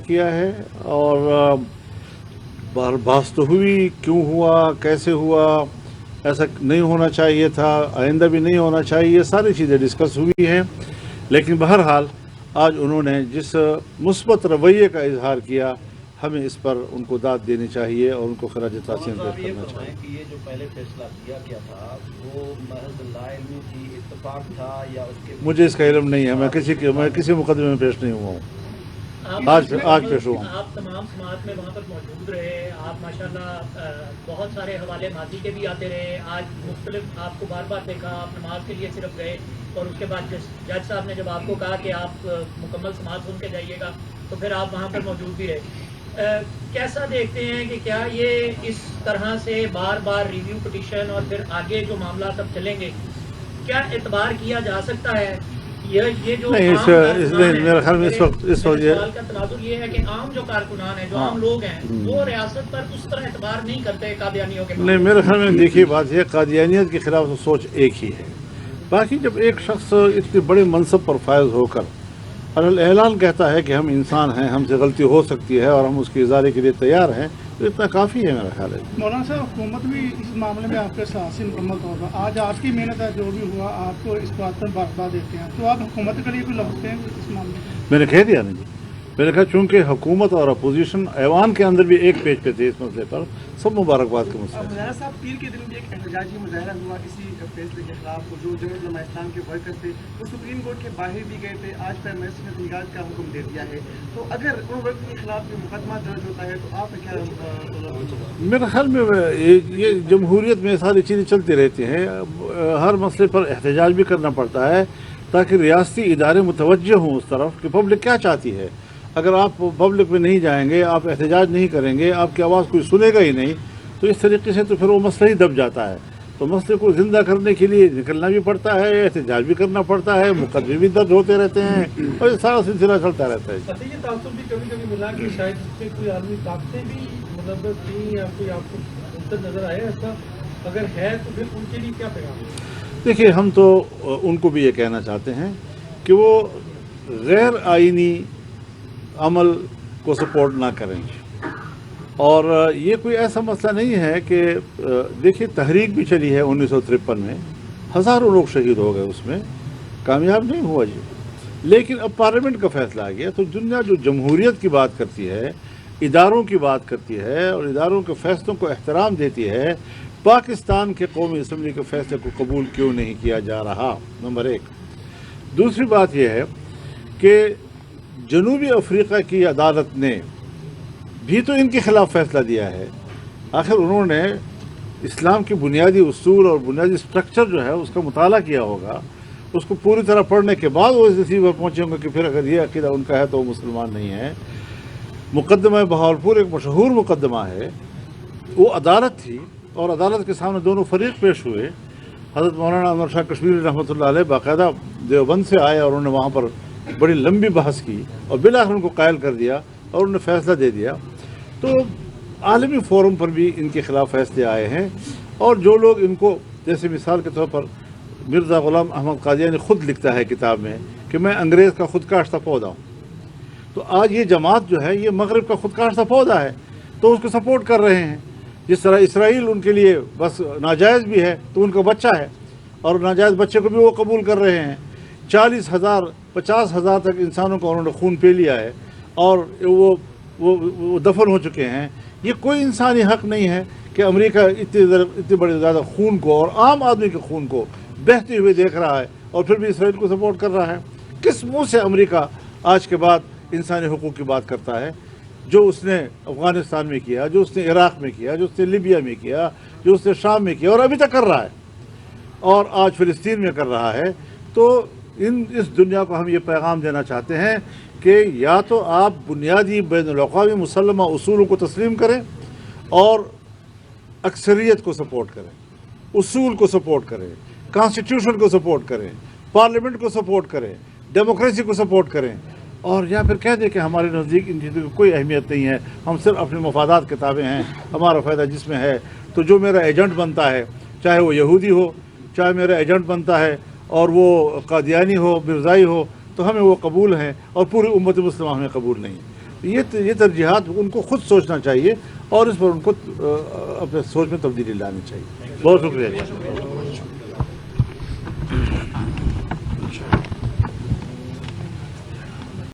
کیا ہے اور بحث تو ہوئی کیوں ہوا, کیسے ہوا, ایسا نہیں ہونا چاہیے تھا, آئندہ بھی نہیں ہونا چاہیے, ساری چیزیں ڈسکس ہوئی ہیں. لیکن بہرحال آج انہوں نے جس مثبت رویے کا اظہار کیا, ہمیں اس پر ان کو داد دینی چاہیے اور ان کو خراج تحسین پیش کرنا چاہیے. کہ یہ جو پہلے فیصلہ کیا گیا تھا وہ محض لا علمی کی اتفاق تھا یا اس کے مجھے اس کا علم نہیں ہے, میں کسی مقدمے میں پیش نہیں ہوا ہوں. آج پیش ہوا. آپ تمام سماعت میں وہاں پر موجود رہے, آپ ماشاءاللہ بہت سارے حوالے ماضی کے بھی آتے رہے. آج مختلف آپ کو بار بار دیکھا, آپ نماز کے لیے صرف گئے اور اس کے بعد جج صاحب نے جب آپ کو کہا کہ آپ مکمل سماعت سن کے جائیے گا تو پھر آپ وہاں پر موجود بھی رہے. کیسا دیکھتے ہیں کہ کیا یہ اس طرح سے بار بار ریویو پٹیشن اور پھر آگے جو معاملات اب چلیں گے کیا اعتبار کیا جا سکتا ہے؟ یہ جو میرے خیال میں اس وقت سوال کا تناظر یہ ہے کہ عام جو کارکنان ہیں, جو عام لوگ ہیں, وہ ریاست پر اس طرح اعتبار نہیں کرتے قادیانیوں کے. نہیں, میرے خیال میں دیکھیے بات یہ, قادیانیت کے خلاف تو سوچ ایک ہی ہے. باقی جب ایک شخص اتنے بڑے منصب پر فائز ہو کر اعلان کہتا ہے کہ ہم انسان ہیں, ہم سے غلطی ہو سکتی ہے اور ہم اس کے اظہار کے لیے تیار ہیں, تو اتنا کافی ہے میرا خیال ہے. مولانا صاحب, حکومت بھی اس معاملے میں آپ کے ساتھ مکمل طور پر آج آپ کی محنت ہے, جو بھی ہوا آپ کو اس بات پر برابر دیتے ہیں, تو آپ حکومت کے لیے بھی لگتے ہیں اس معاملے میں؟ میں نے کہہ دیا نا جی, میں نے کہا چونکہ حکومت اور اپوزیشن ایوان کے اندر بھی ایک پیج پہ تھے اس مسئلے پر, سب مبارکباد کے مسئلے. مولانا صاحب, پیر کے دن بھی ایک احتجاجی مظاہرہ ہوا اسی فیصلے کے خلاف. جو جمعیت علماء اسلام کے ورکر تھے وہ سپریم کورٹ کے باہر بھی گئے تھے, آج پرائم منسٹر نے تحقیقات کا حکم دے دیا ہے. تو اگر ان ورکر کے خلاف جو مقدمہ درج ہوتا ہے تو آپ کیا؟ میرے خیال میں یہ جمہوریت میں ساری چیزیں چلتی رہتی ہیں, ہر مسئلے پر احتجاج بھی کرنا پڑتا ہے تاکہ ریاستی ادارے متوجہ ہوں اس طرف کہ پبلک کیا چاہتی ہے. اگر آپ پبلک میں نہیں جائیں گے, آپ احتجاج نہیں کریں گے, آپ کی آواز کوئی سنے گا ہی نہیں, تو اس طریقے سے تو پھر وہ مسئلہ ہی دب جاتا ہے. تو مسئلے کو زندہ کرنے کے لیے نکلنا بھی پڑتا ہے, احتجاج بھی کرنا پڑتا ہے, مقدمے بھی درج ہوتے رہتے ہیں, اور یہ سارا سلسلہ چلتا رہتا ہے. یہ تعصب بھی کبھی کبھی ملا کہ شاید اس سے کوئی عالمی طاقتیں بھی مطلب تھیں یا کوئی آپ کو نظر آیا ایسا, اگر ہے تو پھر ان کے لیے کیا پیغام ہے؟ دیکھیے, ہم تو ان کو بھی یہ کہنا چاہتے ہیں کہ وہ غیر آئینی عمل کو سپورٹ نہ کریں. اور یہ کوئی ایسا مسئلہ نہیں ہے کہ دیکھیے, تحریک بھی چلی ہے 1953 میں, ہزاروں لوگ شہید ہو گئے, اس میں کامیاب نہیں ہوا جی. لیکن اب پارلیمنٹ کا فیصلہ آ گیا, تو دنیا جو جمہوریت کی بات کرتی ہے, اداروں کی بات کرتی ہے اور اداروں کے فیصلوں کو احترام دیتی ہے, پاکستان کے قومی اسمبلی کے فیصلے کو قبول کیوں نہیں کیا جا رہا؟ نمبر ایک. دوسری بات یہ ہے کہ جنوبی افریقہ کی عدالت نے بھی تو ان کے خلاف فیصلہ دیا ہے. آخر انہوں نے اسلام کی بنیادی اصول اور بنیادی سٹرکچر جو ہے اس کا مطالعہ کیا ہوگا, اس کو پوری طرح پڑھنے کے بعد وہ اس نتیجے پر پہنچے ہوں گے کہ پھر اگر یہ عقیدہ ان کا ہے تو وہ مسلمان نہیں ہے. مقدمہ بہاولپور ایک مشہور مقدمہ ہے, وہ عدالت تھی اور عدالت کے سامنے دونوں فریق پیش ہوئے. حضرت مولانا انور شاہ کشمیری رحمۃ اللہ علیہ باقاعدہ دیوبند سے آئے اور انہوں نے وہاں پر بڑی لمبی بحث کی اور بالآخر ان کو قائل کر دیا اور انہوں نے فیصلہ دے دیا. تو عالمی فورم پر بھی ان کے خلاف فیصلے آئے ہیں, اور جو لوگ ان کو, جیسے مثال کے طور پر مرزا غلام احمد قادیانی خود لکھتا ہے کتاب میں کہ میں انگریز کا خود کاشتہ پودا ہوں, تو آج یہ جماعت جو ہے یہ مغرب کا خود کاشتہ پودا ہے, تو اس کو سپورٹ کر رہے ہیں. جس طرح اسرائیل ان کے لیے بس ناجائز بھی ہے تو ان کا بچہ ہے, اور ناجائز بچے کو بھی وہ قبول کر رہے ہیں. 40,000 50,000 تک انسانوں کا انہوں نے خون پی لیا ہے اور وہ دفن ہو چکے ہیں. یہ کوئی انسانی حق نہیں ہے کہ امریکہ اتنے بڑے زیادہ خون کو اور عام آدمی کے خون کو بہتے ہوئے دیکھ رہا ہے اور پھر بھی اسرائیل کو سپورٹ کر رہا ہے. کس منہ سے امریکہ آج کے بعد انسانی حقوق کی بات کرتا ہے؟ جو اس نے افغانستان میں کیا, جو اس نے عراق میں کیا, جو اس نے لیبیا میں کیا, جو اس نے شام میں کیا اور ابھی تک کر رہا ہے, اور آج فلسطین میں کر رہا ہے. تو اس دنیا کو ہم یہ پیغام دینا چاہتے ہیں کہ یا تو آپ بنیادی بین الاقوامی مسلمہ اصولوں کو تسلیم کریں اور اکثریت کو سپورٹ کریں, اصول کو سپورٹ کریں, کانسٹیٹیوشن کو سپورٹ کریں, پارلیمنٹ کو سپورٹ کریں, ڈیموکریسی کو سپورٹ کریں, اور یا پھر کہہ دیں کہ ہمارے نزدیک ان چیزوں کی کوئی اہمیت نہیں ہے, ہم صرف اپنے مفادات کے تابع ہیں, ہمارا فائدہ جس میں ہے. تو جو میرا ایجنٹ بنتا ہے, چاہے وہ یہودی ہو, چاہے میرا ایجنٹ بنتا ہے اور وہ قادیانی ہو, مرزائی ہو, تو ہمیں وہ قبول ہیں اور پوری امت مسلمہ ہمیں قبول نہیں. یہ ترجیحات ان کو خود سوچنا چاہیے اور اس پر ان کو اپنے سوچ میں تبدیلی لانی چاہیے. بہت شکریہ.